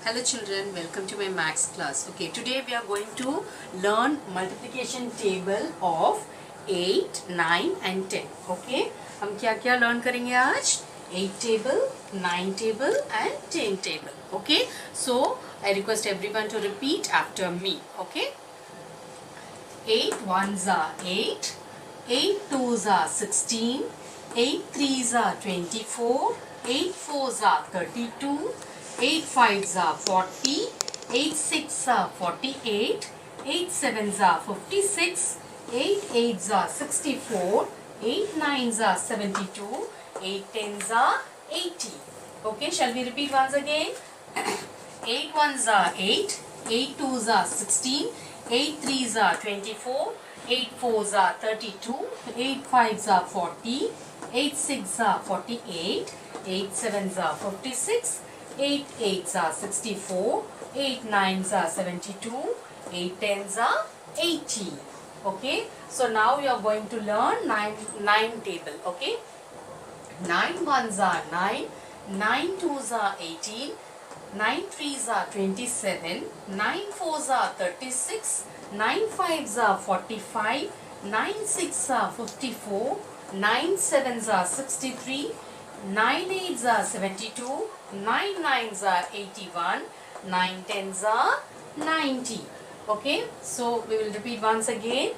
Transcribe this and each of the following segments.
Hello children, welcome to my maths class. Okay, today we are going to learn multiplication table of 8, 9 and 10. Okay, हम क्या learn करेंगे आज? 8 table, 9 table and 10 table. Okay, so I request everyone to repeat after me. Okay, 8 ones are 8, 8 twos are 16, 8 threes are 24, 8 fours are 32, 8 fives are 40, 8 sixes are 48, 8 sevens are 56, 8 eights are 64, 8 nines are 72, 8 tens are 80. Okay, shall we repeat once again? 8 ones are 8, 8 twos are 16, 8 threes are 24, 8 fours are 32, 8 fives are 40, 8 sixes are 48, 8 sevens are 56, 8 eights are 64, 8 nines are 72, 8 tens are 80. Okay, so now we are going to learn 9 table. Okay, 9 ones are 9, 9 twos are 18, 9 threes are 27, 9 fours are 36, 9 fives are 45, 9 sixes are 54, 9 sevens are 63, 9 eights are 72, 9 nines are 81, 9 tens are 90. Okay, so we will repeat once again.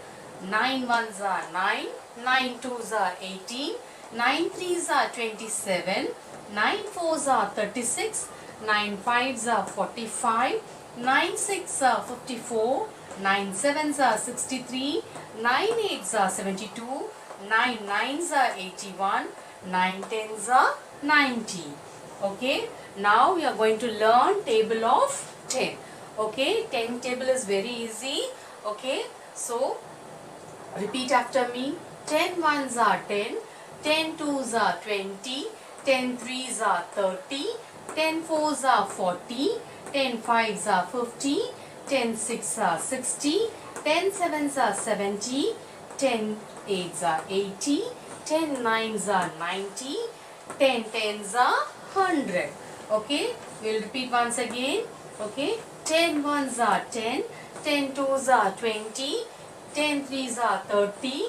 9 ones are 9, 9 twos are 18, 9 threes are 27, 9 fours are 36, 9 fives are 45, 9 sixes are 54, 9 sevens are 63, 9 eights are 72, 9 nines are 81, 9 tens are 90. Okay, now we are going to learn table of 10. Okay, 10 table is very easy. Okay, so repeat after me. 10 ones are 10, 10 twos are 20, 10 threes are 30, 10 fours are 40, 10 fives are 50, 10 sixes are 60, 10 sevens are 70, 10 eights are 80, 10 nines are 90, 10 tens are 100. Okay, we will repeat once again. Okay, 10 ones are 10, 10 twos are 20, 10 threes are 30,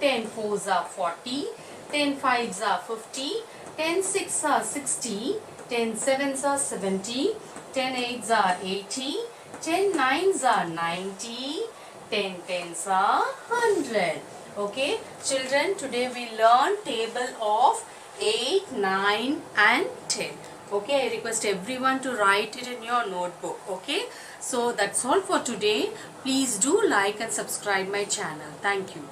10 fours are 40, 10 fives are 50, 10 sixes are 60, 10 sevens are 70, 10 eights are 80, 10 nines are 90, 10 tens are 100. Okay, children, today we learn table of 8, 9 and 10. Okay, I request everyone to write it in your notebook. Okay, so that's all for today. Please do like and subscribe my channel. Thank you.